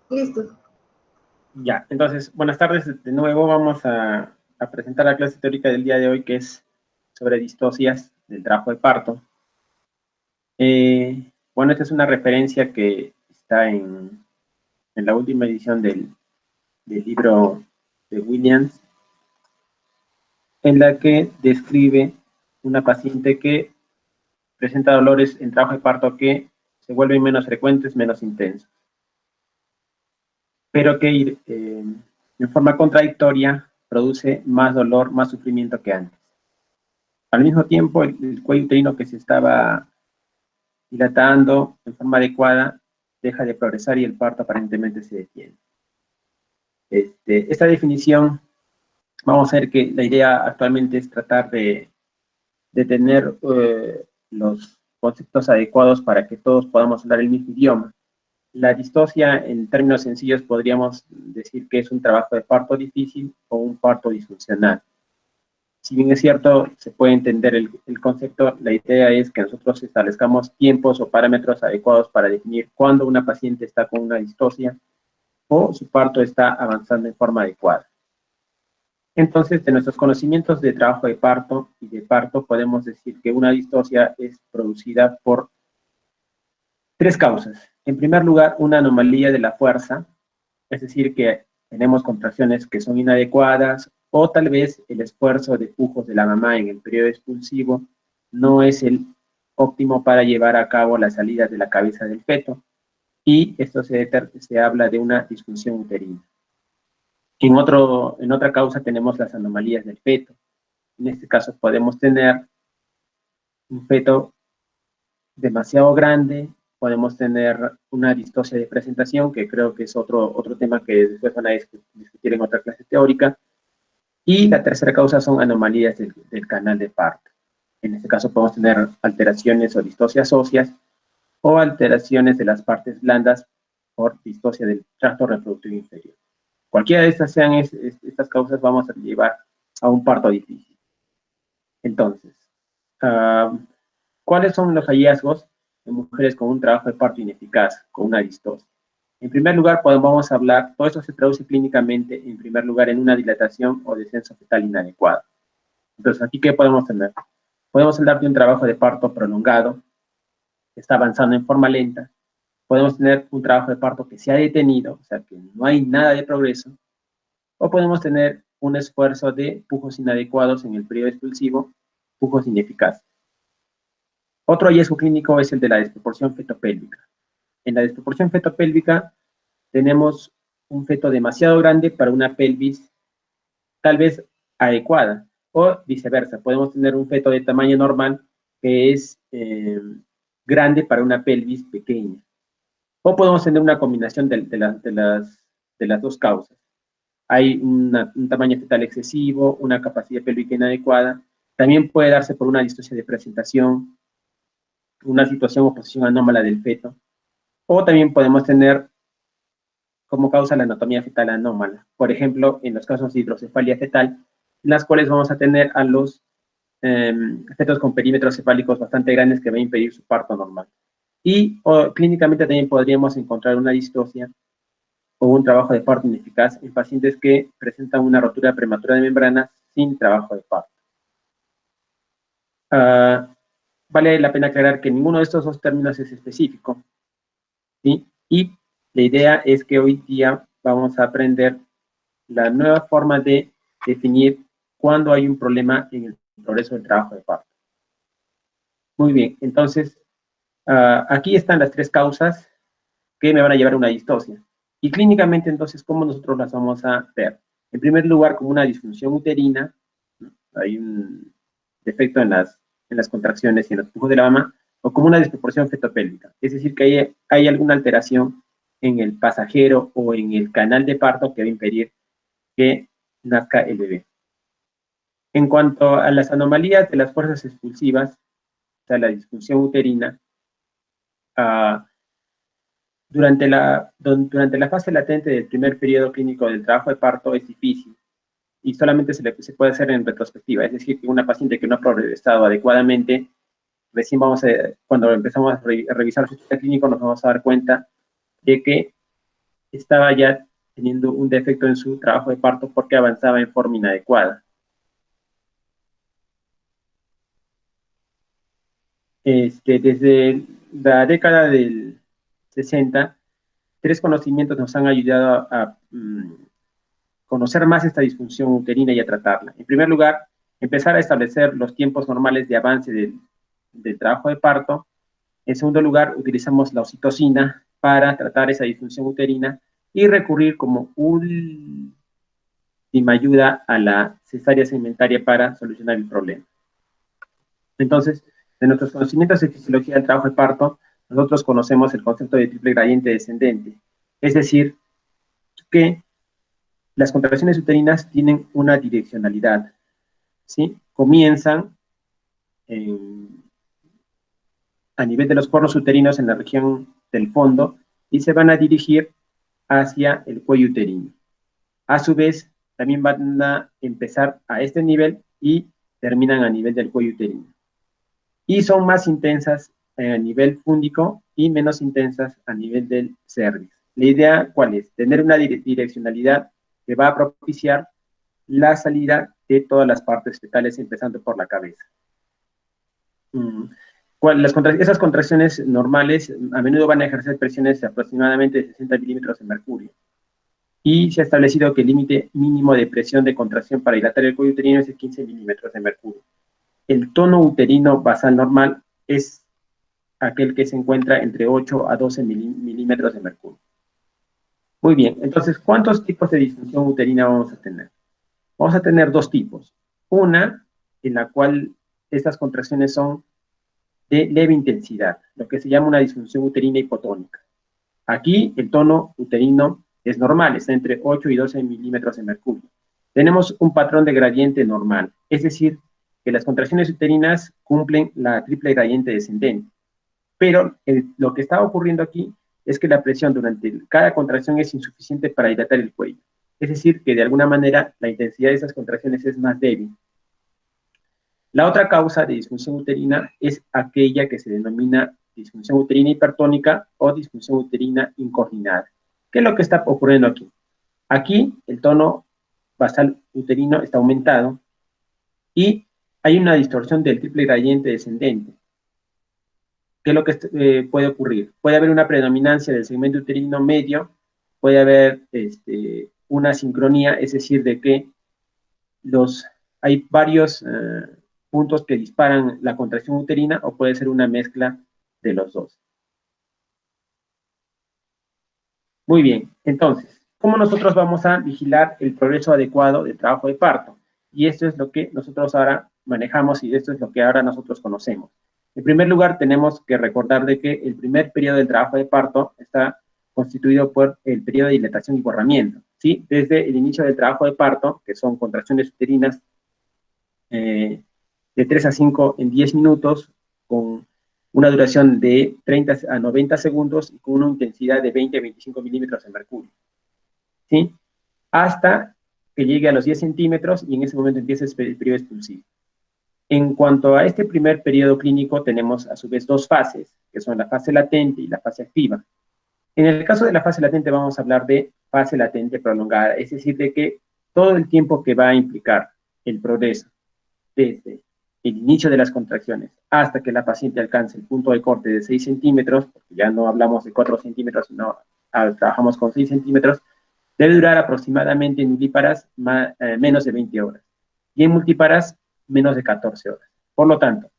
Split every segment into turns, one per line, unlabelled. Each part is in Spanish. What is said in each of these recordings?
Listo.
Ya, entonces, buenas tardes de nuevo. Vamos a presentar la clase teórica del día de hoy, que es sobre distocias del trabajo de parto. Bueno, esta es una referencia que está en la última edición del libro de Williams, en la que describe una paciente que presenta dolores en trabajo de parto que se vuelven menos frecuentes, menos intensos, pero que en forma contradictoria produce más dolor, más sufrimiento que antes. Al mismo tiempo, el cuello uterino que se estaba dilatando en forma adecuada deja de progresar y el parto aparentemente se detiene. Esta definición, vamos a ver que la idea actualmente es tratar de tener los conceptos adecuados para que todos podamos hablar el mismo idioma. La distocia, en términos sencillos, podríamos decir que es un trabajo de parto difícil o un parto disfuncional. Si bien es cierto, se puede entender el concepto, la idea es que nosotros establezcamos tiempos o parámetros adecuados para definir cuándo una paciente está con una distocia o su parto está avanzando en forma adecuada. Entonces, de nuestros conocimientos de trabajo de parto y de parto, podemos decir que una distocia es producida por tres causas. En primer lugar, una anomalía de la fuerza, es decir, que tenemos contracciones que son inadecuadas o tal vez el esfuerzo de pujos de la mamá en el periodo expulsivo no es el óptimo para llevar a cabo las salidas de la cabeza del feto y esto se habla de una disfunción uterina. En otra causa tenemos las anomalías del feto. En este caso podemos tener un feto demasiado grande, podemos tener una distocia de presentación, que creo que es otro tema que después van a discutir en otra clase teórica, y la tercera causa son anomalías del canal de parto. En este caso podemos tener alteraciones o distocias óseas o alteraciones de las partes blandas por distocia del tracto reproductivo inferior. Cualquiera de estas sean estas causas, vamos a llevar a un parto difícil. Entonces, ¿cuáles son los hallazgos de mujeres con un trabajo de parto ineficaz, con una distocia? En primer lugar, vamos a hablar, todo esto se traduce clínicamente, en primer lugar, en una dilatación o descenso fetal inadecuado. Entonces, aquí, ¿qué podemos tener? Podemos hablar de un trabajo de parto prolongado, que está avanzando en forma lenta. Podemos tener un trabajo de parto que se ha detenido, o sea, que no hay nada de progreso. O podemos tener un esfuerzo de pujos inadecuados en el periodo expulsivo, pujos ineficaces. Otro hallazgo clínico es el de la desproporción fetopélvica. En la desproporción fetopélvica tenemos un feto demasiado grande para una pelvis tal vez adecuada, o viceversa. Podemos tener un feto de tamaño normal que es grande para una pelvis pequeña. O podemos tener una combinación de las dos causas. Hay un tamaño fetal excesivo, una capacidad pélvica inadecuada. También puede darse por una distocia de presentación, una situación o posición anómala del feto. O también podemos tener como causa la anatomía fetal anómala. Por ejemplo, en los casos de hidrocefalia fetal, en las cuales vamos a tener a los fetos con perímetros cefálicos bastante grandes que va a impedir su parto normal. Y clínicamente también podríamos encontrar una distocia o un trabajo de parto ineficaz en pacientes que presentan una rotura prematura de membranas sin trabajo de parto. Vale la pena aclarar que ninguno de estos dos términos es específico, ¿sí? Y la idea es que hoy día vamos a aprender la nueva forma de definir cuándo hay un problema en el progreso del trabajo de parto. Muy bien, entonces, aquí están las tres causas que me van a llevar a una distocia. Y clínicamente, entonces, ¿cómo nosotros las vamos a ver? En primer lugar, como una disfunción uterina, ¿no? Hay un defecto en las contracciones y en los pujos de la mama, o como una desproporción fetopélvica, es decir, que hay alguna alteración en el pasajero o en el canal de parto que va a impedir que nazca el bebé. En cuanto a las anomalías de las fuerzas expulsivas, o sea, la disfunción uterina, durante la fase latente del primer periodo clínico del trabajo de parto es difícil y solamente se puede hacer en retrospectiva, es decir, que una paciente que no ha progresado adecuadamente, recién cuando empezamos a revisar su historial clínico nos vamos a dar cuenta de que estaba ya teniendo un defecto en su trabajo de parto porque avanzaba en forma inadecuada. Desde la década del 60, tres conocimientos nos han ayudado a conocer más esta disfunción uterina y a tratarla. En primer lugar, empezar a establecer los tiempos normales de avance del trabajo de parto. En segundo lugar, utilizamos la oxitocina para tratar esa disfunción uterina y recurrir como última ayuda a la cesárea segmentaria para solucionar el problema. Entonces, de nuestros conocimientos de fisiología del trabajo de parto, nosotros conocemos el concepto de triple gradiente descendente, es decir, que las contracciones uterinas tienen una direccionalidad, ¿sí? Comienzan a nivel de los pornos uterinos en la región del fondo y se van a dirigir hacia el cuello uterino. A su vez, también van a empezar a este nivel y terminan a nivel del cuello uterino. Y son más intensas a nivel fúndico y menos intensas a nivel del cervix. La idea, ¿cuál es? Tener una direccionalidad que va a propiciar la salida de todas las partes fetales, empezando por la cabeza. Esas contracciones normales a menudo van a ejercer presiones de aproximadamente 60 milímetros de mercurio. Y se ha establecido que el límite mínimo de presión de contracción para dilatar el cuello uterino es de 15 milímetros de mercurio. El tono uterino basal normal es aquel que se encuentra entre 8 a 12 milímetros de mercurio. Muy bien, entonces, ¿cuántos tipos de disfunción uterina vamos a tener? Vamos a tener dos tipos. Una, en la cual estas contracciones son de leve intensidad, lo que se llama una disfunción uterina hipotónica. Aquí el tono uterino es normal, está entre 8 y 12 milímetros de mercurio. Tenemos un patrón de gradiente normal, es decir, que las contracciones uterinas cumplen la triple gradiente descendente. Pero lo que está ocurriendo aquí es que la presión durante cada contracción es insuficiente para dilatar el cuello. Es decir, que de alguna manera la intensidad de esas contracciones es más débil. La otra causa de disfunción uterina es aquella que se denomina disfunción uterina hipertónica o disfunción uterina incoordinada. ¿Qué es lo que está ocurriendo aquí? Aquí el tono basal uterino está aumentado y hay una distorsión del triple gradiente descendente. ¿Qué es lo que puede ocurrir? Puede haber una predominancia del segmento uterino medio, puede haber una sincronía, es decir, de que hay varios puntos que disparan la contracción uterina o puede ser una mezcla de los dos. Muy bien, entonces, ¿cómo nosotros vamos a vigilar el progreso adecuado del trabajo de parto? Y esto es lo que nosotros ahora manejamos y esto es lo que ahora nosotros conocemos. En primer lugar, tenemos que recordar de que el primer periodo del trabajo de parto está constituido por el periodo de dilatación y borramiento, ¿sí? Desde el inicio del trabajo de parto, que son contracciones uterinas de 3 a 5 en 10 minutos, con una duración de 30 a 90 segundos y con una intensidad de 20 a 25 milímetros de mercurio, ¿sí? Hasta que llegue a los 10 centímetros y en ese momento empieza el periodo expulsivo. En cuanto a este primer periodo clínico, tenemos a su vez dos fases, que son la fase latente y la fase activa. En el caso de la fase latente vamos a hablar de fase latente prolongada, es decir, de que todo el tiempo que va a implicar el progreso desde el inicio de las contracciones hasta que la paciente alcance el punto de corte de 6 centímetros, porque ya no hablamos de 4 centímetros, sino trabajamos con 6 centímetros, debe durar aproximadamente en nulíparas menos de 20 horas y en multíparas menos de 14 horas. Por lo tanto,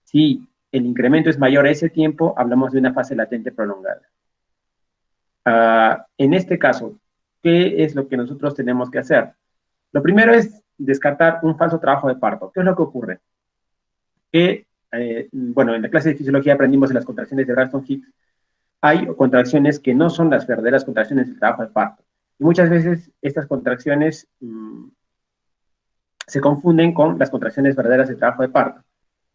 si el incremento es mayor a ese tiempo, hablamos de una fase latente prolongada. En este caso, ¿qué es lo que nosotros tenemos que hacer? Lo primero es descartar un falso trabajo de parto. ¿Qué es lo que ocurre? Que, bueno, en la clase de fisiología aprendimos en las contracciones de Braxton-Hicks, hay contracciones que no son las verdaderas contracciones del trabajo de parto. Y muchas veces estas contracciones se confunden con las contracciones verdaderas del trabajo de parto.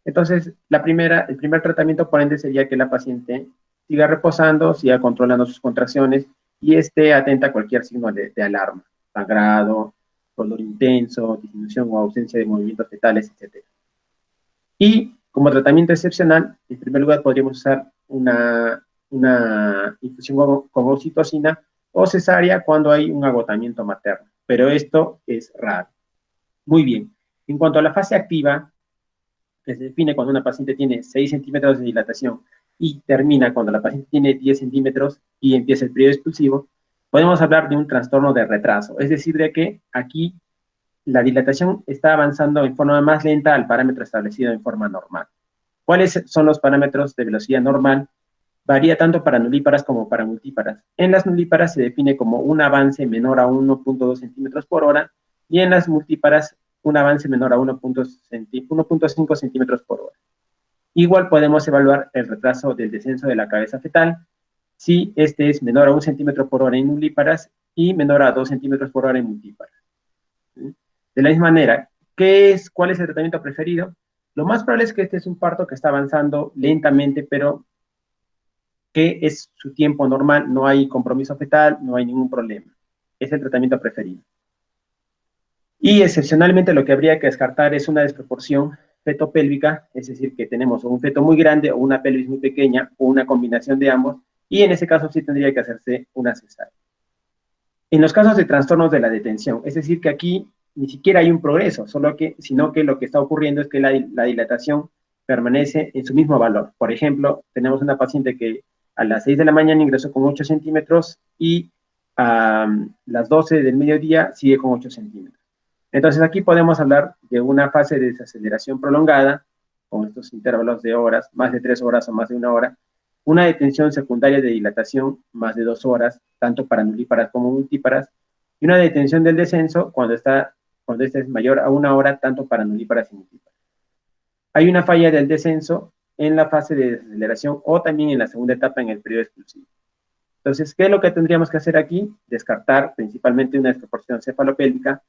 Entonces, el primer tratamiento, por ende, sería que la paciente siga reposando, siga controlando sus contracciones y esté atenta a cualquier signo de alarma, sangrado, dolor intenso, disminución o ausencia de movimientos fetales, etc. Y como tratamiento excepcional, en primer lugar podríamos usar una infusión con oxitocina o cesárea cuando hay un agotamiento materno, pero esto es raro. Muy bien. En cuanto a la fase activa, que se define cuando una paciente tiene 6 centímetros de dilatación y termina cuando la paciente tiene 10 centímetros y empieza el periodo expulsivo, podemos hablar de un trastorno de retraso, es decir, de que aquí la dilatación está avanzando en forma más lenta al parámetro establecido en forma normal. ¿Cuáles son los parámetros de velocidad normal? Varía tanto para nulíparas como para multíparas. En las nulíparas se define como un avance menor a 1.2 centímetros por hora y en las multíparas un avance menor a 1.5 centímetros por hora. Igual podemos evaluar el retraso del descenso de la cabeza fetal si este es menor a 1 centímetro por hora en nulíparas y menor a 2 centímetros por hora en multíparas. De la misma manera, ¿cuál es el tratamiento preferido? Lo más probable es que este es un parto que está avanzando lentamente, pero que es su tiempo normal, no hay compromiso fetal, no hay ningún problema. Es el tratamiento preferido. Y excepcionalmente lo que habría que descartar es una desproporción fetopélvica, es decir, que tenemos un feto muy grande o una pelvis muy pequeña o una combinación de ambos, y en ese caso sí tendría que hacerse una cesárea. En los casos de trastornos de la detención, es decir, que aquí ni siquiera hay un progreso, sino que lo que está ocurriendo es que la dilatación permanece en su mismo valor. Por ejemplo, tenemos una paciente que a las 6 de la mañana ingresó con 8 centímetros y a las 12 del mediodía sigue con 8 centímetros. Entonces aquí podemos hablar de una fase de desaceleración prolongada, con estos intervalos de horas, más de 3 horas o más de 1 hora, una detención secundaria de dilatación, más de 2 horas, tanto para nulíparas como multíparas, y una detención del descenso cuando este es mayor a 1 hora, tanto para nulíparas y multíparas. Hay una falla del descenso en la fase de desaceleración o también en la segunda etapa en el periodo expulsivo. Entonces, ¿qué es lo que tendríamos que hacer aquí? Descartar principalmente una desproporción cefalopélvica.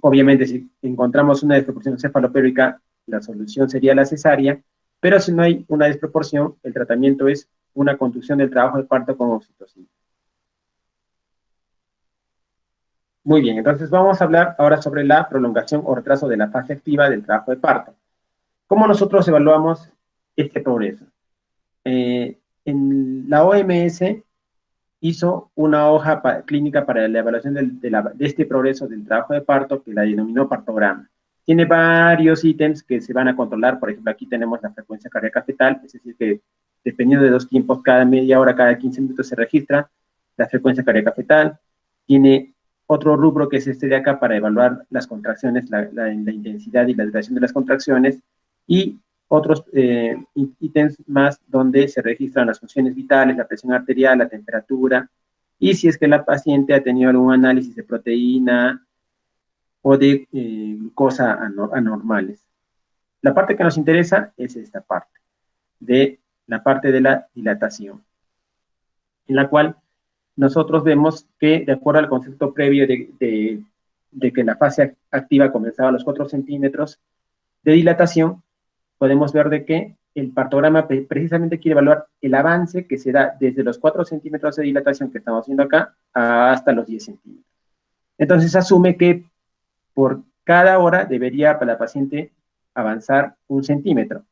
Obviamente, si encontramos una desproporción cefalopélvica, la solución sería la cesárea, pero si no hay una desproporción, el tratamiento es una conducción del trabajo de parto con oxitocina. Muy bien, entonces vamos a hablar ahora sobre la prolongación o retraso de la fase activa del trabajo de parto. ¿Cómo nosotros evaluamos este progreso? En la OMS hizo una hoja clínica para la evaluación de este progreso del trabajo de parto que la denominó partograma. Tiene varios ítems que se van a controlar. Por ejemplo, aquí tenemos la frecuencia cardíaca fetal, es decir, que dependiendo de 2 tiempos, cada media hora, cada 15 minutos se registra la frecuencia cardíaca fetal. Tiene otro rubro que es este de acá para evaluar las contracciones, la intensidad y la duración de las contracciones, y otros ítems más donde se registran las funciones vitales, la presión arterial, la temperatura, y si es que la paciente ha tenido algún análisis de proteína o de glucosa anormales. La parte que nos interesa es esta parte, de la parte de la dilatación, en la cual nosotros vemos que, de acuerdo al concepto previo de que la fase activa comenzaba a los 4 centímetros de dilatación, podemos ver de que el partograma precisamente quiere evaluar el avance que se da desde los 4 centímetros de dilatación que estamos viendo acá hasta los 10 centímetros. Entonces asume que por cada hora debería para la paciente avanzar 1 centímetro.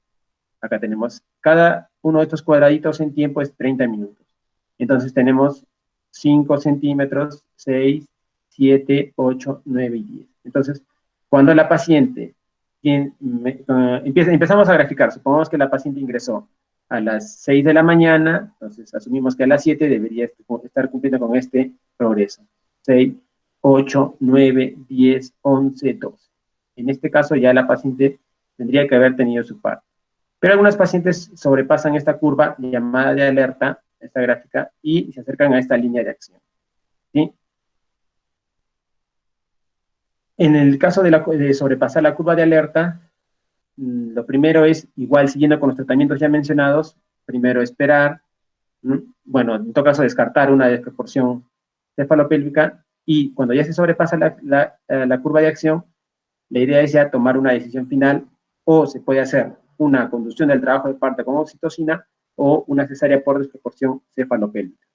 Acá tenemos cada uno de estos cuadraditos en tiempo es 30 minutos. Entonces tenemos 5 centímetros, 6, 7, 8, 9 y 10. Entonces, cuando la paciente empezamos a graficar, supongamos que la paciente ingresó a las 6 de la mañana, entonces asumimos que a las 7 debería estar cumpliendo con este progreso. 6, 8, 9, 10, 11, 12. En este caso ya la paciente tendría que haber tenido su parto. Pero algunas pacientes sobrepasan esta curva llamada de alerta, esta gráfica, y se acercan a esta línea de acción. ¿Sí? En el caso de sobrepasar la curva de alerta, lo primero es, igual siguiendo con los tratamientos ya mencionados, primero esperar, bueno, en todo caso descartar una desproporción cefalopélvica, y cuando ya se sobrepasa la curva de acción, la idea es ya tomar una decisión final, o se puede hacer una conducción del trabajo de parto con oxitocina, o una cesárea por desproporción cefalopélvica.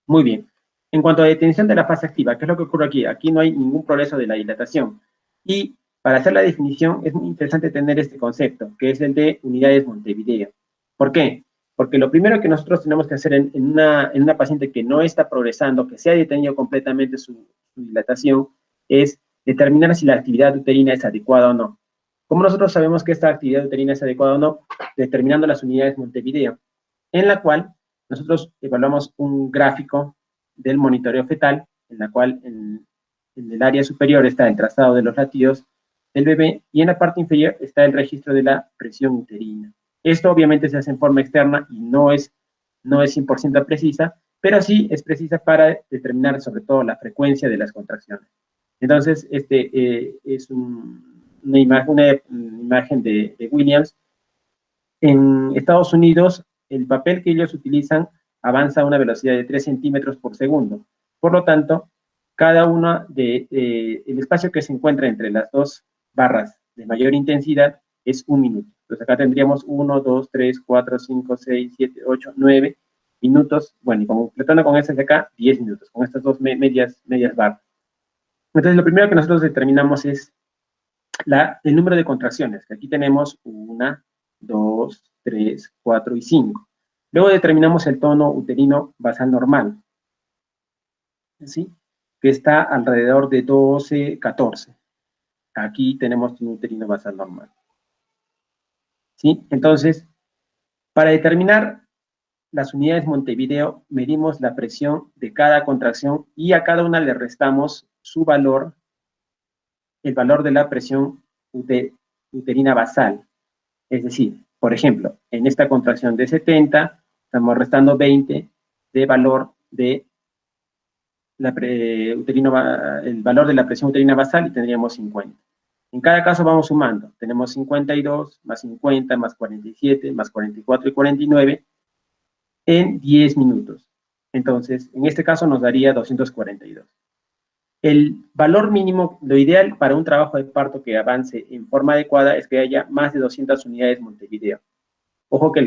Muy bien. En cuanto a detención de la fase activa, ¿qué es lo que ocurre aquí? Aquí no hay ningún progreso de la dilatación. Y para hacer la definición es muy interesante tener este concepto, que es el de unidades Montevideo. ¿Por qué? Porque lo primero que nosotros tenemos que hacer en una paciente que no está progresando, que se ha detenido completamente su dilatación, es determinar si la actividad uterina es adecuada o no. ¿Cómo nosotros sabemos que esta actividad uterina es adecuada o no? Determinando las unidades Montevideo, en la cual nosotros evaluamos un gráfico del monitoreo fetal, en la cual en el área superior está el trazado de los latidos del bebé y en la parte inferior está el registro de la presión uterina. Esto obviamente se hace en forma externa y no es 100% precisa, pero sí es precisa para determinar sobre todo la frecuencia de las contracciones. Entonces, es una imagen de Williams. En Estados Unidos, el papel que ellos utilizan avanza a una velocidad de 3 centímetros por segundo. Por lo tanto, cada una el espacio que se encuentra entre las dos barras de mayor intensidad es 1 minuto. Entonces acá tendríamos 1, 2, 3, 4, 5, 6, 7, 8, 9 minutos. Bueno, y completando con estas de acá, 10 minutos, con estas dos medias barras. Entonces, lo primero que nosotros determinamos es el número de contracciones, que aquí tenemos 1, 2, 3, 4 y 5. Luego determinamos el tono uterino basal normal, ¿sí? Que está alrededor de 12, 14. Aquí tenemos un uterino basal normal, ¿sí? Entonces, para determinar las unidades Montevideo, medimos la presión de cada contracción y a cada una le restamos su valor, el valor de la presión uterina basal. Es decir, por ejemplo, en esta contracción de 70, estamos restando 20 de valor de el valor de la presión uterina basal y tendríamos 50. En cada caso vamos sumando. Tenemos 52, más 50, más 47, más 44 y 49 en 10 minutos. Entonces, en este caso nos daría 242. El valor mínimo, lo ideal para un trabajo de parto que avance en forma adecuada es que haya más de 200 unidades Montevideo. Ojo que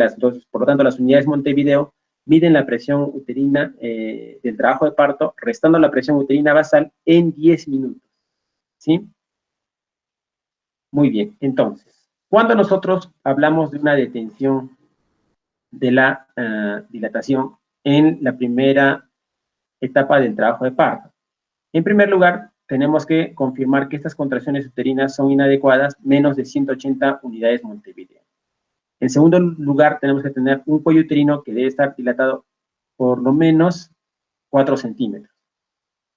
por lo tanto, las unidades Montevideo miden la presión uterina del trabajo de parto, restando la presión uterina basal en 10 minutos. ¿Sí? Muy bien, entonces, cuando nosotros hablamos de una detención de la dilatación en la primera etapa del trabajo de parto, en primer lugar, tenemos que confirmar que estas contracciones uterinas son inadecuadas, menos de 180 unidades Montevideo. En segundo lugar, tenemos que tener un cuello uterino que debe estar dilatado por lo menos 4 centímetros.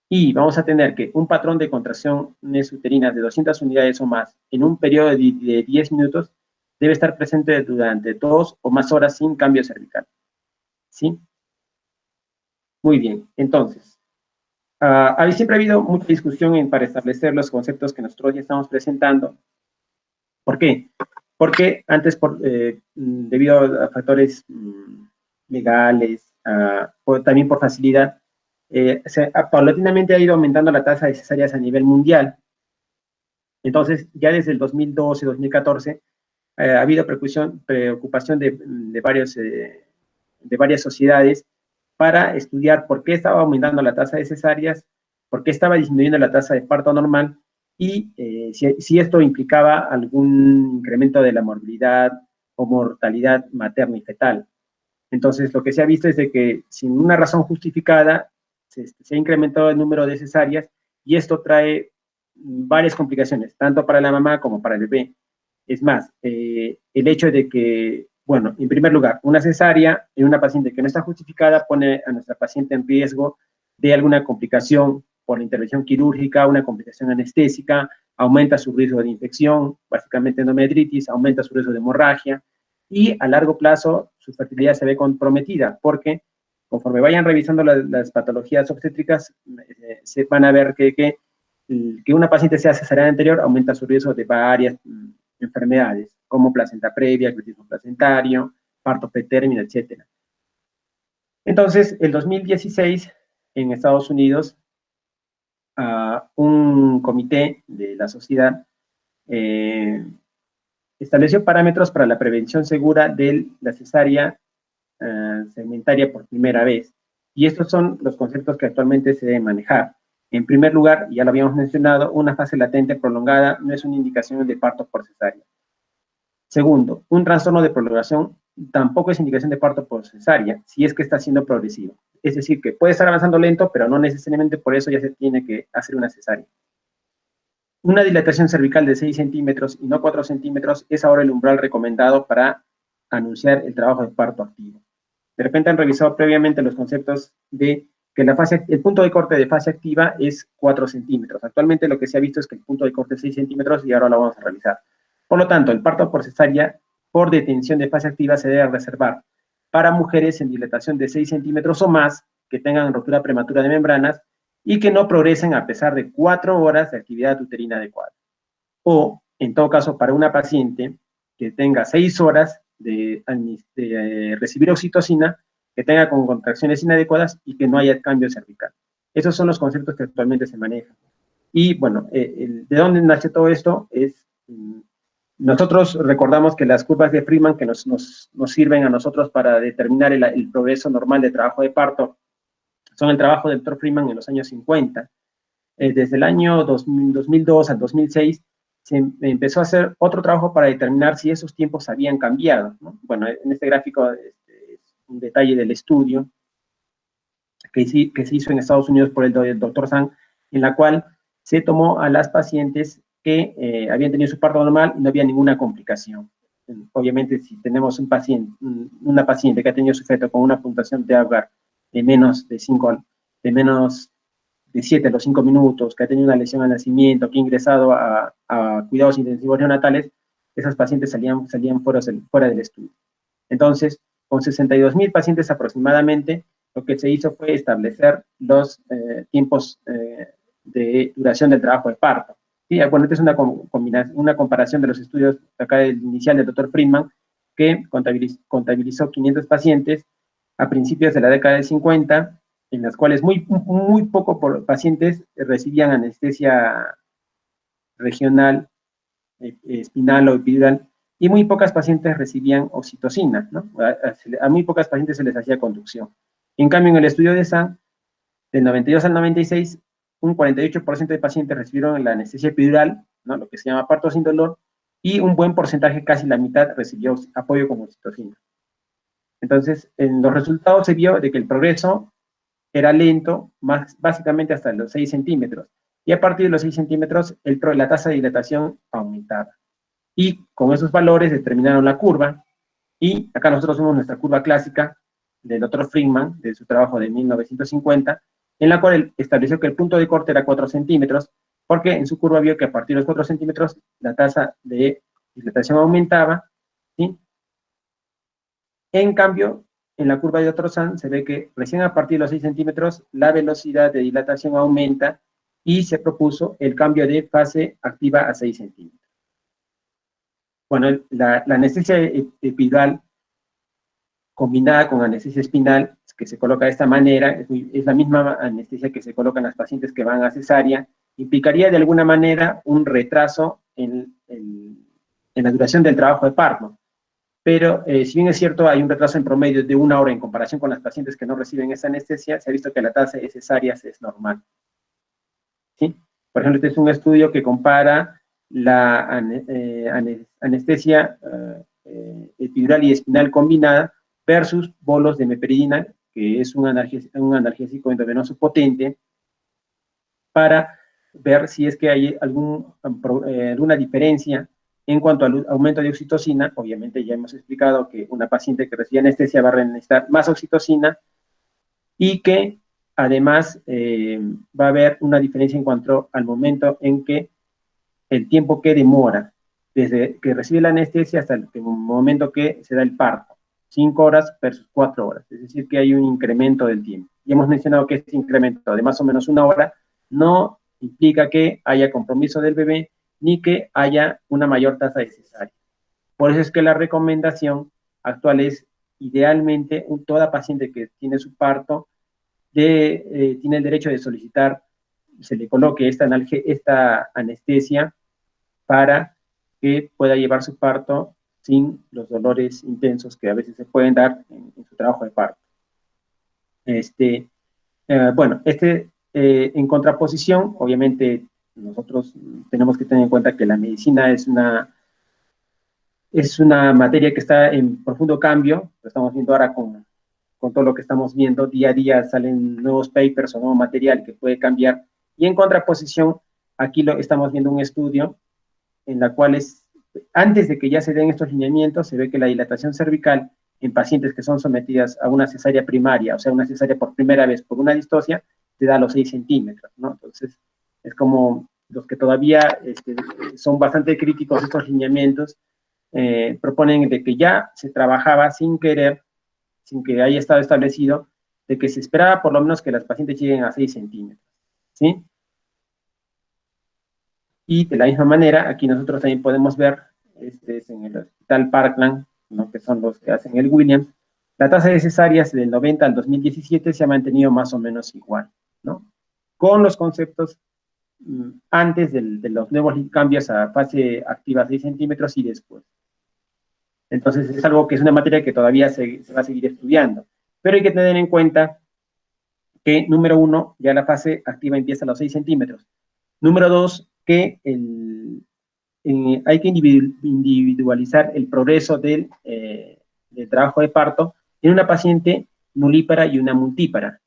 Y vamos a tener que un patrón de contracciones uterinas de 200 unidades o más en un periodo de 10 minutos debe estar presente durante 2 o más horas sin cambio cervical. ¿Sí? Muy bien, entonces, siempre ha habido mucha discusión para establecer los conceptos que nosotros ya estamos presentando. ¿Por qué? Porque antes, debido a factores legales, también por facilidad, paulatinamente ha ido aumentando la tasa de cesáreas a nivel mundial. Entonces, ya desde el 2012, 2014, ha habido preocupación de varias sociedades para estudiar por qué estaba aumentando la tasa de cesáreas, por qué estaba disminuyendo la tasa de parto normal y si esto implicaba algún incremento de la morbilidad o mortalidad materna y fetal. Entonces, lo que se ha visto es de que sin una razón justificada se ha incrementado el número de cesáreas y esto trae varias complicaciones, tanto para la mamá como para el bebé. Es más, el hecho de que, bueno, en primer lugar, una cesárea en una paciente que no está justificada pone a nuestra paciente en riesgo de alguna complicación por la intervención quirúrgica, una complicación anestésica, aumenta su riesgo de infección, básicamente endometritis, aumenta su riesgo de hemorragia, y a largo plazo su fertilidad se ve comprometida, porque conforme vayan revisando las patologías obstétricas, se van a ver que una paciente sea cesárea anterior aumenta su riesgo de varias enfermedades, como placenta previa, clotismo placentario, parto pretérmino, etc. Entonces, el 2016, en Estados Unidos, un comité de la sociedad estableció parámetros para la prevención segura de la cesárea segmentaria por primera vez. Y estos son los conceptos que actualmente se deben manejar. En primer lugar, ya lo habíamos mencionado, una fase latente prolongada no es una indicación de parto por cesárea. Segundo, un trastorno de prolongación tampoco es indicación de parto por cesárea, si es que está siendo progresivo. Es decir, que puede estar avanzando lento, pero no necesariamente por eso ya se tiene que hacer una cesárea. Una dilatación cervical de 6 centímetros y no 4 centímetros es ahora el umbral recomendado para anunciar el trabajo de parto activo. De repente han revisado previamente los conceptos de que el punto de corte de fase activa es 4 centímetros. Actualmente lo que se ha visto es que el punto de corte es 6 centímetros y ahora lo vamos a revisar. Por lo tanto, el parto por cesárea por detención de fase activa se debe reservar para mujeres en dilatación de 6 centímetros o más que tengan rotura prematura de membranas y que no progresen a pesar de 4 horas de actividad uterina adecuada. O, en todo caso, para una paciente que tenga 6 horas de recibir oxitocina, que tenga con contracciones inadecuadas y que no haya cambio cervical. Esos son los conceptos que actualmente se manejan. Y bueno, ¿de dónde nace todo esto? Nosotros recordamos que las curvas de Freeman que nos sirven a nosotros para determinar el progreso normal de trabajo de parto son el trabajo del Dr. Freeman en los años 50. Desde el año 2002 al 2006 se empezó a hacer otro trabajo para determinar si esos tiempos habían cambiado, ¿no? Bueno, en este gráfico es un detalle del estudio que se hizo en Estados Unidos por el Dr. Zhang, en la cual se tomó a las pacientes que habían tenido su parto normal y no había ninguna complicación. Obviamente, si tenemos una paciente que ha tenido su feto con una puntuación de Apgar de menos de 7 a los 5 minutos, que ha tenido una lesión al nacimiento, que ha ingresado a cuidados intensivos neonatales, esas pacientes salían fuera del estudio. Entonces, con 62,000 pacientes aproximadamente, lo que se hizo fue establecer los tiempos de duración del trabajo de parto. ¿Sí? Bueno, esta es una comparación de los estudios acá del inicial del Dr. Friedman, que contabilizó 500 pacientes a principios de la década de 50, en las cuales muy pocos pacientes recibían anestesia regional, espinal o epidural, y muy pocas pacientes recibían oxitocina, ¿no? A muy pocas pacientes se les hacía conducción. En cambio, en el estudio de SAN, del 92 al 96, un 48% de pacientes recibieron la anestesia epidural, ¿no? Lo que se llama parto sin dolor, y un buen porcentaje, casi la mitad, recibió apoyo con oxitocina. Entonces, en los resultados se vio de que el progreso era lento, básicamente hasta los 6 centímetros, y a partir de los 6 centímetros, la tasa de dilatación aumentaba. Y con esos valores determinaron la curva, y acá nosotros vemos nuestra curva clásica del Dr. Friedman, de su trabajo de 1950, en la cual él estableció que el punto de corte era 4 centímetros, porque en su curva vio que a partir de los 4 centímetros la tasa de dilatación aumentaba, ¿sí? En cambio, en la curva de Dr. Zhang se ve que recién a partir de los 6 centímetros la velocidad de dilatación aumenta y se propuso el cambio de fase activa a 6 centímetros. Bueno, la anestesia epidural combinada con anestesia espinal, que se coloca de esta manera, es la misma anestesia que se coloca en las pacientes que van a cesárea, implicaría de alguna manera un retraso en la duración del trabajo de parto. Pero si bien es cierto, hay un retraso en promedio de 1 hora en comparación con las pacientes que no reciben esa anestesia, se ha visto que la tasa de cesáreas es normal. ¿Sí? Por ejemplo, este es un estudio que compara la anestesia epidural y espinal combinada versus bolos de meperidina, que es un analgésico endovenoso potente, para ver si es que hay alguna diferencia en cuanto al aumento de oxitocina. Obviamente ya hemos explicado que una paciente que recibe anestesia va a necesitar más oxitocina y que además va a haber una diferencia en cuanto al momento en que el tiempo que demora desde que recibe la anestesia hasta el momento que se da el parto. 5 horas versus 4 horas, es decir, que hay un incremento del tiempo. Y hemos mencionado que este incremento de más o menos 1 hora no implica que haya compromiso del bebé ni que haya una mayor tasa de cesárea. Por eso es que la recomendación actual es, idealmente, toda paciente que tiene su parto tiene el derecho de solicitar, se le coloque esta anestesia para que pueda llevar su parto sin los dolores intensos que a veces se pueden dar en su trabajo de parto. Bueno, en contraposición, obviamente nosotros tenemos que tener en cuenta que la medicina es es una materia que está en profundo cambio, lo estamos viendo ahora con todo lo que estamos viendo, día a día salen nuevos papers o nuevo material que puede cambiar, y en contraposición, aquí estamos viendo un estudio en la cual antes de que ya se den estos lineamientos, se ve que la dilatación cervical en pacientes que son sometidas a una cesárea primaria, o sea, una cesárea por primera vez por una distosia, se da a los 6 centímetros, ¿no? Entonces, es como los que todavía son bastante críticos estos lineamientos, proponen de que ya se trabajaba sin querer, sin que haya estado establecido, de que se esperaba por lo menos que las pacientes lleguen a 6 centímetros, ¿sí? Y de la misma manera, aquí nosotros también podemos ver, este es en el Hospital Parkland, ¿no?, que son los que hacen el Williams, la tasa de cesáreas del 90 al 2017 se ha mantenido más o menos igual, ¿no? Con los conceptos antes de los nuevos cambios a fase activa 6 centímetros y después. Entonces es algo que es una materia que todavía se va a seguir estudiando. Pero hay que tener en cuenta que, número 1, ya la fase activa empieza a los 6 centímetros. Número 2, que hay que individualizar el progreso del trabajo de parto en una paciente nulípara y una multípara.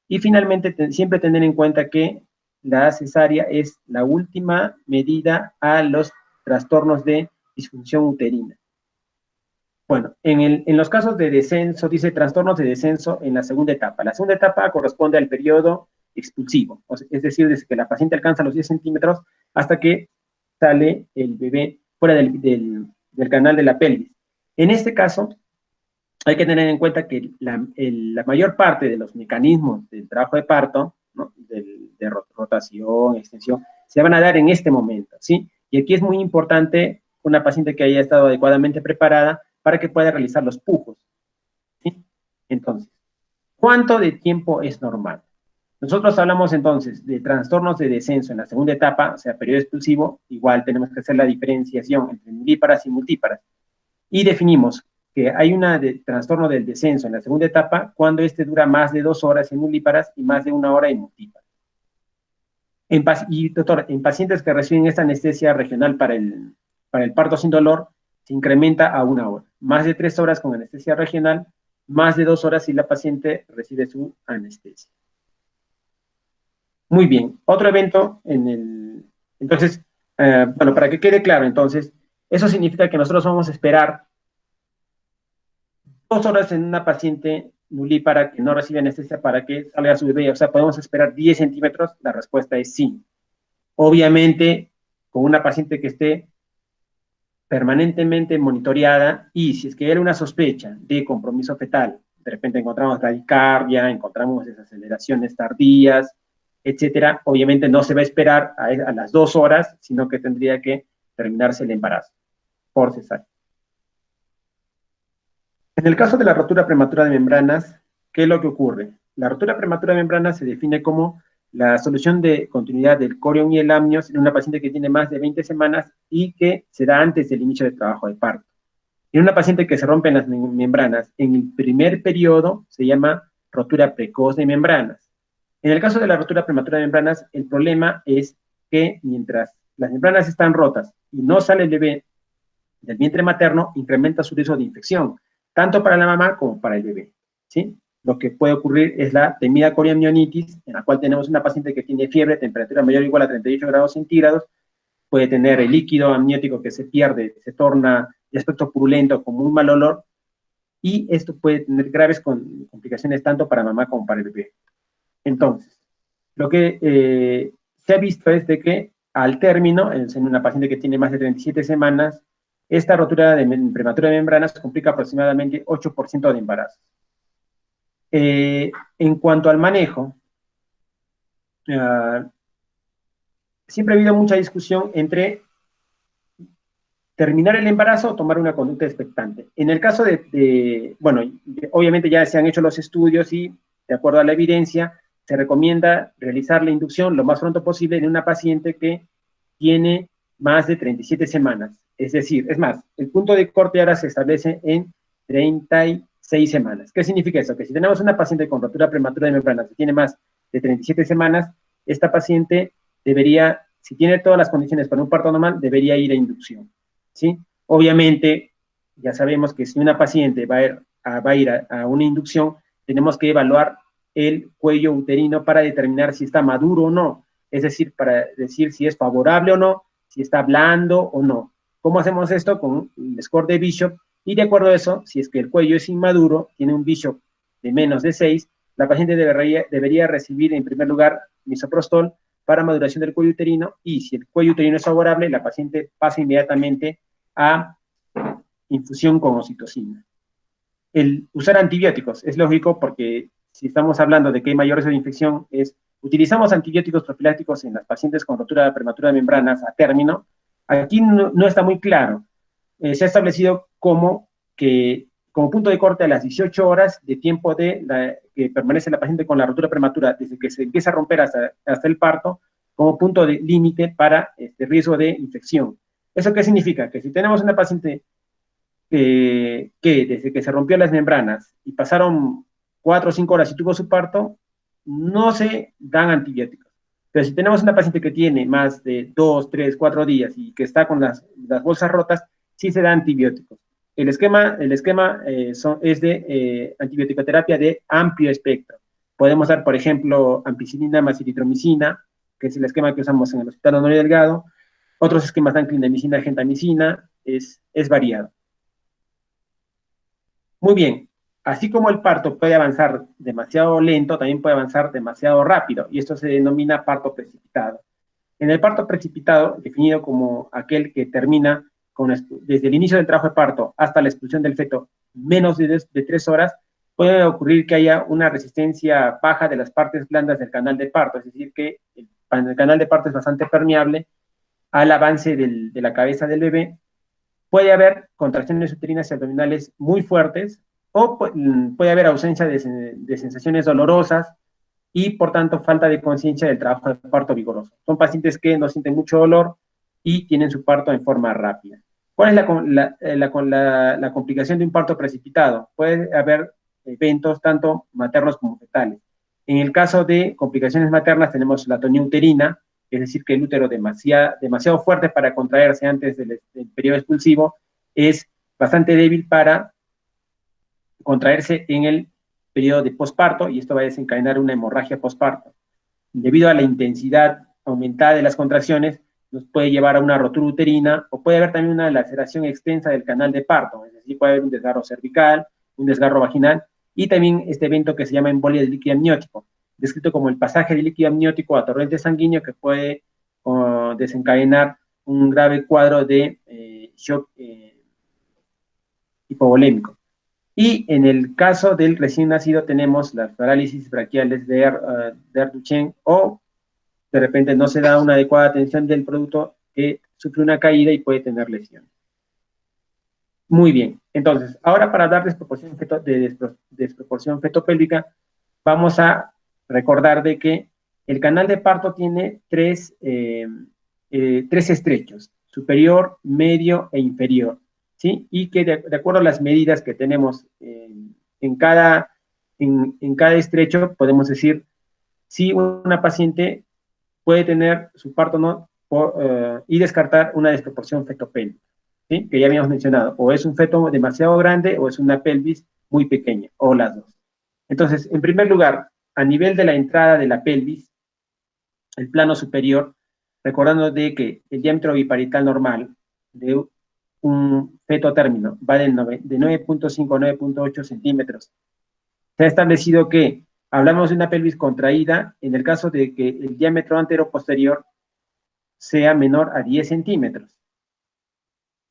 Y finalmente, siempre tener en cuenta que la cesárea es la última medida a los trastornos de disfunción uterina. Bueno, en los casos de descenso, dice trastornos de descenso en la segunda etapa. La segunda etapa corresponde al periodo expulsivo, es decir, desde que la paciente alcanza los 10 centímetros hasta que sale el bebé fuera del canal de la pelvis. En este caso, hay que tener en cuenta que la mayor parte de los mecanismos del trabajo de parto, ¿no?, de rotación, extensión, se van a dar en este momento, ¿sí? Y aquí es muy importante una paciente que haya estado adecuadamente preparada para que pueda realizar los pujos, ¿sí? Entonces, ¿cuánto de tiempo es normal? Nosotros hablamos entonces de trastornos de descenso en la segunda etapa, o sea, periodo expulsivo, igual tenemos que hacer la diferenciación entre nulíparas y multíparas. Y definimos que hay un trastorno del descenso en la segunda etapa cuando dura más de 2 horas en nulíparas y más de 1 hora en multíparas. Y doctor, en pacientes que reciben esta anestesia regional para el parto sin dolor, se incrementa a 1 hora. Más de 3 horas con anestesia regional, más de 2 horas si la paciente recibe su anestesia. Muy bien, otro evento entonces, bueno, para que quede claro, entonces, eso significa que nosotros vamos a esperar 2 horas en una paciente nulípara que no recibe anestesia para que salga su bebé, o sea, podemos esperar 10 centímetros, la respuesta es sí. Obviamente, con una paciente que esté permanentemente monitoreada, y si es que hay una sospecha de compromiso fetal, de repente encontramos bradicardia, encontramos desaceleraciones tardías, etcétera, obviamente no se va a esperar a las 2 horas, sino que tendría que terminarse el embarazo por cesárea. En el caso de la rotura prematura de membranas, ¿qué es lo que ocurre? La rotura prematura de membranas se define como la solución de continuidad del corión y el amnios en una paciente que tiene más de 20 semanas y que se da antes del inicio del trabajo de parto. En una paciente que se rompen las membranas en el primer periodo se llama rotura precoz de membranas. En el caso de la rotura prematura de membranas, el problema es que mientras las membranas están rotas y no sale el bebé del vientre materno, incrementa su riesgo de infección, tanto para la mamá como para el bebé, ¿sí? Lo que puede ocurrir es la temida coriamnionitis, en la cual tenemos una paciente que tiene fiebre, temperatura mayor o igual a 38 grados centígrados, puede tener el líquido amniótico que se pierde, se torna de aspecto purulento, como un mal olor, y esto puede tener graves complicaciones tanto para mamá como para el bebé. Entonces, lo que se ha visto es de que al término, en una paciente que tiene más de 37 semanas, esta rotura prematura de membranas complica aproximadamente 8% de embarazo. En cuanto al manejo, siempre ha habido mucha discusión entre terminar el embarazo o tomar una conducta expectante. En el caso bueno, obviamente ya se han hecho los estudios y, de acuerdo a la evidencia, se recomienda realizar la inducción lo más pronto posible en una paciente que tiene más de 37 semanas. Es decir, es más, el punto de corte ahora se establece en 36 semanas. ¿Qué significa eso? Que si tenemos una paciente con rotura prematura de membranas que tiene más de 37 semanas, esta paciente debería, si tiene todas las condiciones para un parto normal, debería ir a inducción, ¿sí? Obviamente, ya sabemos que si una paciente va a ir a una inducción, tenemos que evaluar el cuello uterino para determinar si está maduro o no, es decir, para decir si es favorable o no, si está blando o no. ¿Cómo hacemos esto? Con el score de Bishop, y de acuerdo a eso, si es que el cuello es inmaduro, tiene un Bishop de menos de 6, la paciente debería recibir en primer lugar misoprostol para maduración del cuello uterino, y si el cuello uterino es favorable, la paciente pasa inmediatamente a infusión con oxitocina. El usar antibióticos es lógico porque si estamos hablando de que hay mayor riesgo de infección, utilizamos antibióticos profilácticos en las pacientes con rotura prematura de membranas a término. Aquí no está muy claro. Se ha establecido como punto de corte a las 18 horas de tiempo que permanece la paciente con la rotura prematura desde que se empieza a romper hasta el parto, como punto de límite para este riesgo de infección. ¿Eso qué significa? Que si tenemos una paciente que desde que se rompió las membranas y pasaron 4 o 5 horas y tuvo su parto, no se dan antibióticos. Pero si tenemos una paciente que tiene más de 2, 3, 4 días y que está con las bolsas rotas, sí se da antibióticos. El esquema es de antibiótico-terapia de amplio espectro. Podemos dar, por ejemplo, ampicilina más eritromicina, que es el esquema que usamos en el Hospital Honorio Delgado. Otros esquemas dan clindamicina, gentamicina, es variado. Muy bien, así como el parto puede avanzar demasiado lento, también puede avanzar demasiado rápido, y esto se denomina parto precipitado. En el parto precipitado, definido como aquel que termina desde el inicio del trabajo de parto hasta la expulsión del feto menos de 3 horas, puede ocurrir que haya una resistencia baja de las partes blandas del canal de parto, es decir, que el canal de parto es bastante permeable al avance de la cabeza del bebé. Puede haber contracciones uterinas y abdominales muy fuertes, o puede haber ausencia de sensaciones dolorosas y, por tanto, falta de conciencia del trabajo de parto vigoroso. Son pacientes que no sienten mucho dolor y tienen su parto en forma rápida. ¿Cuál es la complicación de un parto precipitado? Puede haber eventos tanto maternos como fetales. En el caso de complicaciones maternas tenemos la atonía uterina, es decir, que el útero demasiado fuerte para contraerse antes del periodo expulsivo es bastante débil para contraerse en el periodo de posparto, y esto va a desencadenar una hemorragia posparto. Debido a la intensidad aumentada de las contracciones, nos puede llevar a una rotura uterina, o puede haber también una laceración extensa del canal de parto, es decir, puede haber un desgarro cervical, un desgarro vaginal, y también este evento que se llama embolia del líquido amniótico, descrito como el pasaje del líquido amniótico a torrente sanguíneo, que puede desencadenar un grave cuadro de shock hipovolémico. Y en el caso del recién nacido tenemos las parálisis braquiales de Duchenne, o de repente no se da una adecuada atención del producto que sufre una caída y puede tener lesiones. Muy bien, entonces, ahora para dar desproporción fetopélvica, vamos a recordar de que el canal de parto tiene tres estrechos: superior, medio e inferior, ¿sí? Y que de acuerdo a las medidas que tenemos en cada estrecho, podemos decir si una paciente puede tener su parto o no, y descartar una desproporción fetopélvica, ¿sí? Que ya habíamos mencionado, o es un feto demasiado grande o es una pelvis muy pequeña, o las dos. Entonces, en primer lugar, a nivel de la entrada de la pelvis, el plano superior, recordando de que el diámetro biparital normal de un feto a término va de 9.5 a 9.8 centímetros. Se ha establecido que hablamos de una pelvis contraída en el caso de que el diámetro antero-posterior sea menor a 10 centímetros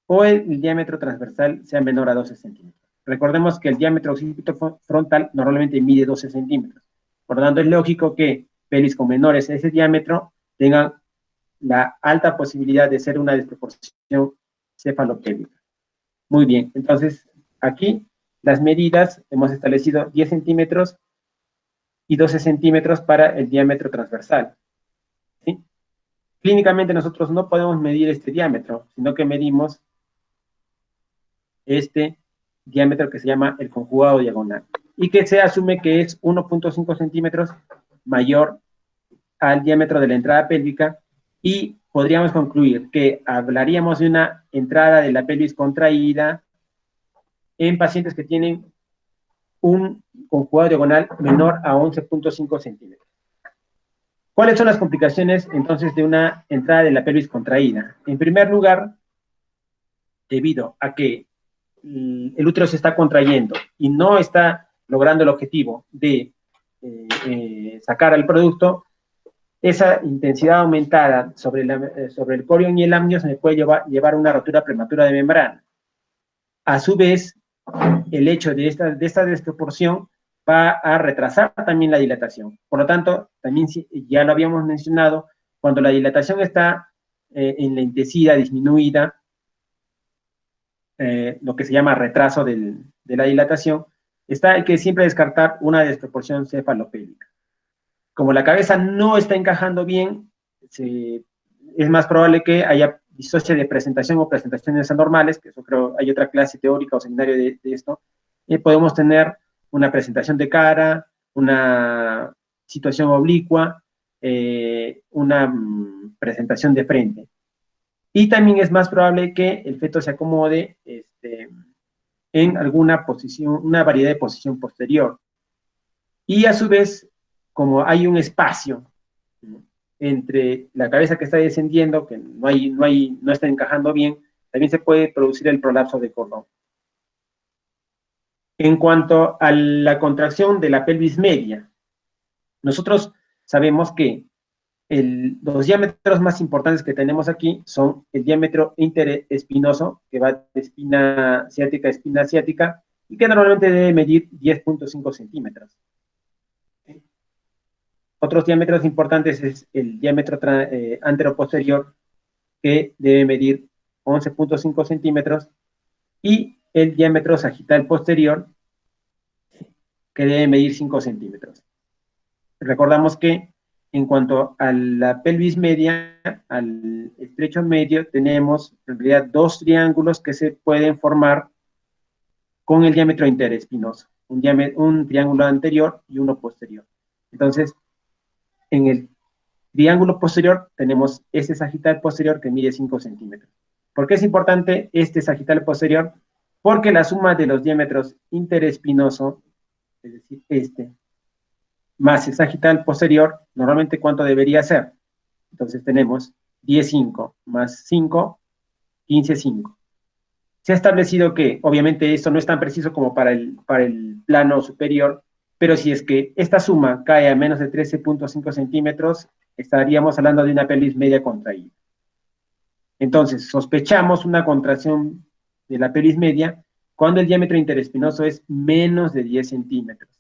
o el diámetro transversal sea menor a 12 centímetros. Recordemos que el diámetro occipito-frontal normalmente mide 12 centímetros. Por lo tanto, es lógico que pelvis con menores a ese diámetro tengan la alta posibilidad de ser una desproporción cefalopélvica. Muy bien, entonces aquí las medidas hemos establecido 10 centímetros y 12 centímetros para el diámetro transversal, ¿sí? Clínicamente nosotros no podemos medir este diámetro, sino que medimos este diámetro que se llama el conjugado diagonal, y que se asume que es 1.5 centímetros mayor al diámetro de la entrada pélvica, y podríamos concluir que hablaríamos de una entrada de la pelvis contraída en pacientes que tienen un conjugado diagonal menor a 11.5 centímetros. ¿Cuáles son las complicaciones, entonces, de una entrada de la pelvis contraída? En primer lugar, debido a que el útero se está contrayendo y no está logrando el objetivo de sacar al producto, esa intensidad aumentada sobre el corión y el amnio se puede llevar a una rotura prematura de membrana. A su vez, el hecho de esta desproporción va a retrasar también la dilatación. Por lo tanto, también ya lo habíamos mencionado, cuando la dilatación está en lenticidad disminuida, lo que se llama retraso de la dilatación, hay que siempre descartar una desproporción cefalopélvica. Como la cabeza no está encajando bien, es más probable que haya disocia de presentación o presentaciones anormales, que eso creo hay otra clase teórica o seminario de esto, y podemos tener una presentación de cara, una situación oblicua, una presentación de frente. Y también es más probable que el feto se acomode en alguna posición, una variedad de posición posterior. Y a su vez, como hay un espacio entre la cabeza que está descendiendo, que no está encajando bien, también se puede producir el prolapso de cordón. En cuanto a la contracción de la pelvis media, nosotros sabemos que los diámetros más importantes que tenemos aquí son el diámetro interespinoso, que va de espina ciática a espina asiática, y que normalmente debe medir 10.5 centímetros. Otros diámetros importantes es el diámetro anteroposterior, que debe medir 11.5 centímetros, y el diámetro sagital posterior, que debe medir 5 centímetros. Recordamos que en cuanto a la pelvis media, al estrecho medio, tenemos en realidad dos triángulos que se pueden formar con el diámetro interespinoso, un triángulo anterior y uno posterior. Entonces, en el triángulo posterior tenemos este sagital posterior que mide 5 centímetros. ¿Por qué es importante este sagital posterior? Porque la suma de los diámetros interespinoso, es decir, más el sagital posterior, normalmente ¿cuánto debería ser? Entonces tenemos 10,5 más 5, 15,5. Se ha establecido que, obviamente, esto no es tan preciso como para el plano superior, pero si es que esta suma cae a menos de 13.5 centímetros, estaríamos hablando de una pelvis media contraída. Entonces, sospechamos una contracción de la pelvis media cuando el diámetro interespinoso es menos de 10 centímetros.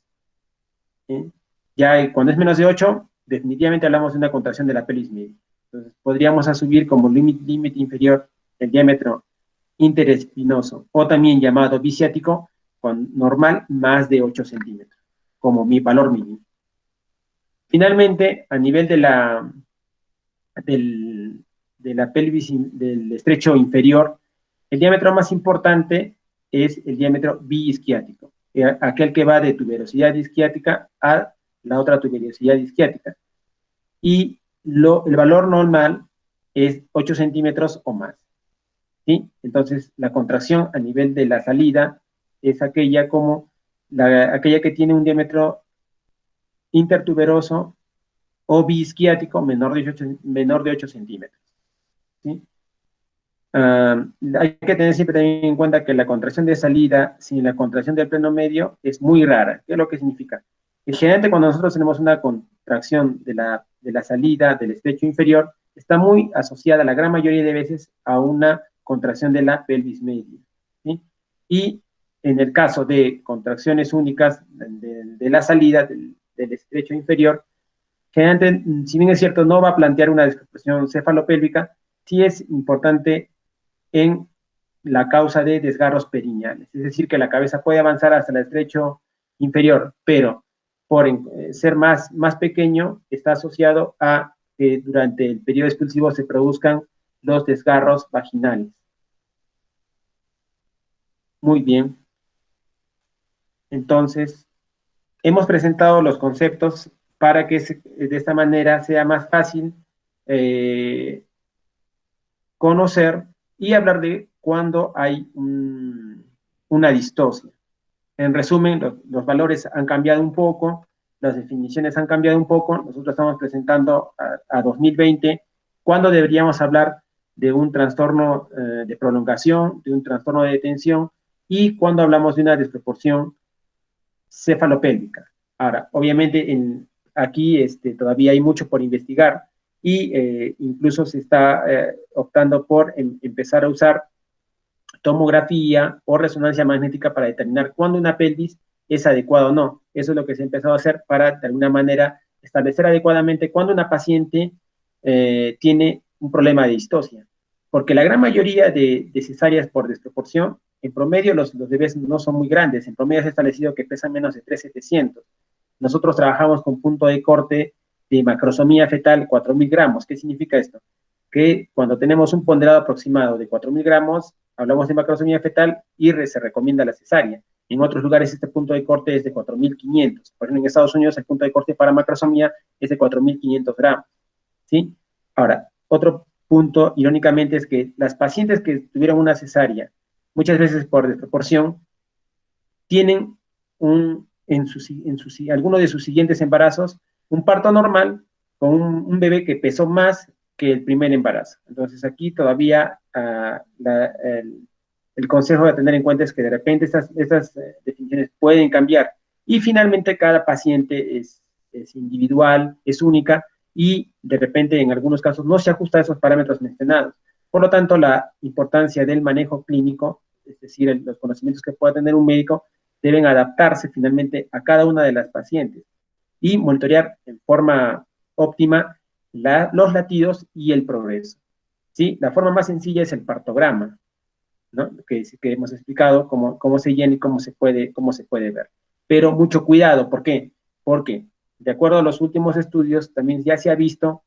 ¿Sí? Ya cuando es menos de 8, definitivamente hablamos de una contracción de la pelvis media. Entonces, podríamos asumir como límite inferior el diámetro interespinoso, o también llamado biciático, con normal más de 8 centímetros, como mi valor mínimo. Finalmente, a nivel de la pelvis, del estrecho inferior, el diámetro más importante es el diámetro biisquiático, aquel que va de tuberosidad isquiática a la otra tuberosidad isquiática. Y el valor normal es 8 centímetros o más. ¿Sí? Entonces, la contracción a nivel de la salida es aquella que tiene un diámetro intertuberoso o biisquiático menor de 8 centímetros. ¿Sí? Hay que tener siempre también en cuenta que la contracción de salida sin la contracción del pleno medio es muy rara. ¿Qué es lo que significa? Que generalmente cuando nosotros tenemos una contracción de la salida del estrecho inferior, está muy asociada la gran mayoría de veces a una contracción de la pelvis media. ¿Sí? Y en el caso de contracciones únicas de la salida del estrecho inferior, generalmente, si bien es cierto, no va a plantear una descompresión cefalopélvica, sí es importante en la causa de desgarros perineales. Es decir, que la cabeza puede avanzar hasta el estrecho inferior, pero por ser más pequeño, está asociado a que durante el periodo expulsivo se produzcan los desgarros vaginales. Muy bien. Entonces, hemos presentado los conceptos para que de esta manera sea más fácil conocer y hablar de cuando hay una distosia. En resumen, los valores han cambiado un poco, las definiciones han cambiado un poco. Nosotros estamos presentando a 2020 cuándo deberíamos hablar de un trastorno de prolongación, de un trastorno de detención, y cuando hablamos de una desproporción cefalopélvica. Ahora, obviamente aquí todavía hay mucho por investigar y incluso se está optando por empezar a usar tomografía o resonancia magnética para determinar cuándo una pelvis es adecuada o no. Eso es lo que se ha empezado a hacer para, de alguna manera, establecer adecuadamente cuándo una paciente tiene un problema de distosia. Porque la gran mayoría de cesáreas por desproporción, en promedio los bebés no son muy grandes. En promedio se ha establecido que pesan menos de 3,700. Nosotros trabajamos con punto de corte de macrosomía fetal 4.000 gramos. ¿Qué significa esto? Que cuando tenemos un ponderado aproximado de 4.000 gramos, hablamos de macrosomía fetal y se recomienda la cesárea. En otros lugares este punto de corte es de 4.500. Por ejemplo, en Estados Unidos el punto de corte para macrosomía es de 4.500 gramos. ¿Sí? Ahora, otro punto, irónicamente, es que las pacientes que tuvieron una cesárea, muchas veces por desproporción, tienen alguno de sus siguientes embarazos un parto normal con bebé que pesó más que el primer embarazo. Entonces aquí todavía el consejo a tener en cuenta es que de repente estas definiciones pueden cambiar. Y finalmente cada paciente es individual, es única y de repente en algunos casos no se ajusta a esos parámetros mencionados. Por lo tanto, la importancia del manejo clínico, es decir, los conocimientos que pueda tener un médico, deben adaptarse finalmente a cada una de las pacientes y monitorear en forma óptima los latidos y el progreso. ¿Sí? La forma más sencilla es el partograma, ¿no? Que hemos explicado cómo se llena y cómo se puede ver. Pero mucho cuidado, ¿por qué? Porque de acuerdo a los últimos estudios, también ya se ha visto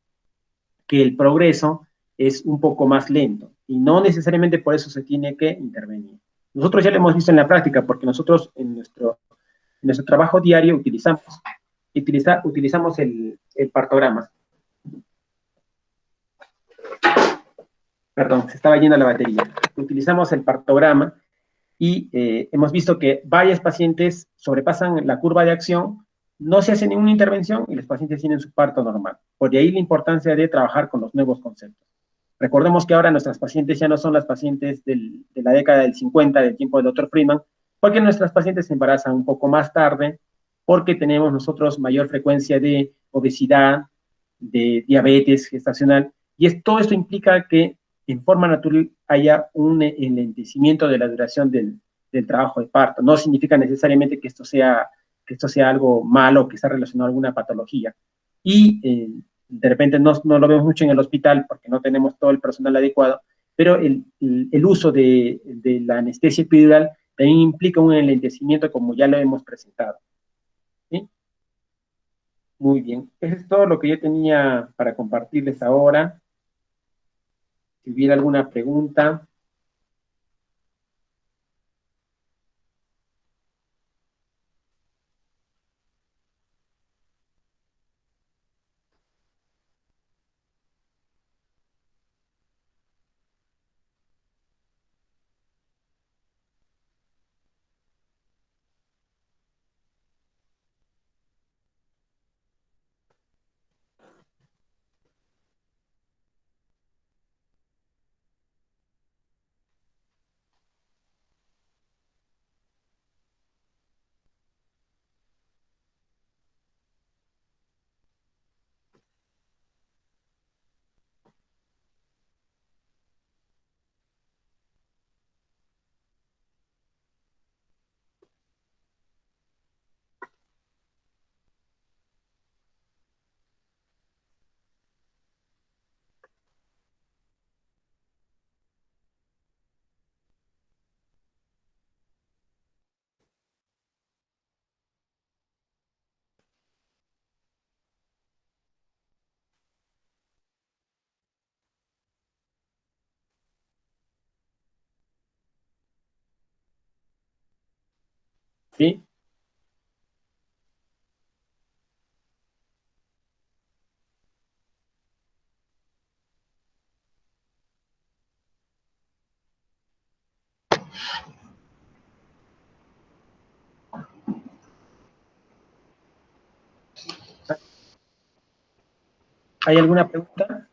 que el progreso es un poco más lento y no necesariamente por eso se tiene que intervenir. Nosotros ya lo hemos visto en la práctica porque nosotros en nuestro trabajo diario utilizamos el partograma. Perdón, se estaba yendo la batería. Utilizamos el partograma y hemos visto que varias pacientes sobrepasan la curva de acción, no se hace ninguna intervención y los pacientes tienen su parto normal. Por ahí la importancia de trabajar con los nuevos conceptos. Recordemos que ahora nuestras pacientes ya no son las pacientes de la década del 50, del tiempo del doctor Freeman, porque nuestras pacientes se embarazan un poco más tarde, porque tenemos nosotros mayor frecuencia de obesidad, de diabetes gestacional, y todo esto implica que en forma natural haya un enlentecimiento de la duración del trabajo de parto. No significa necesariamente que esto sea algo malo, que está relacionado a alguna patología. Y de repente no lo vemos mucho en el hospital porque no tenemos todo el personal adecuado, pero el uso de la anestesia epidural también implica un enlentecimiento como ya lo hemos presentado. ¿Sí? Muy bien. Eso es todo lo que yo tenía para compartirles ahora. Si hubiera alguna pregunta. ¿Sí? ¿Hay alguna pregunta?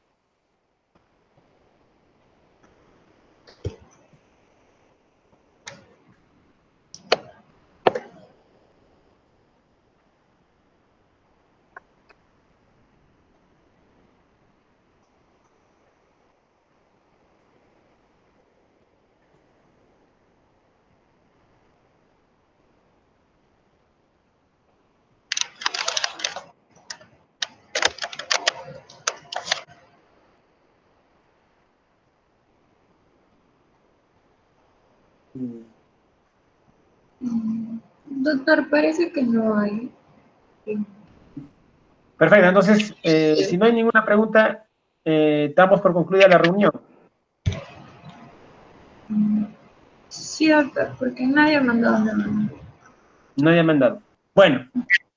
Doctor, parece que no hay.
Perfecto, entonces, si no hay ninguna pregunta, damos por concluida la reunión.
Sí, doctor, porque nadie ha mandado nada.
No haya mandado. Bueno,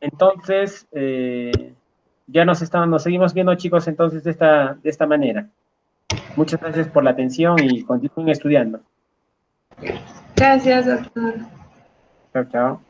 entonces, ya nos seguimos viendo, chicos, entonces de esta manera. Muchas gracias por la atención y continúen estudiando.
Gracias, doctor.
Chao, chao.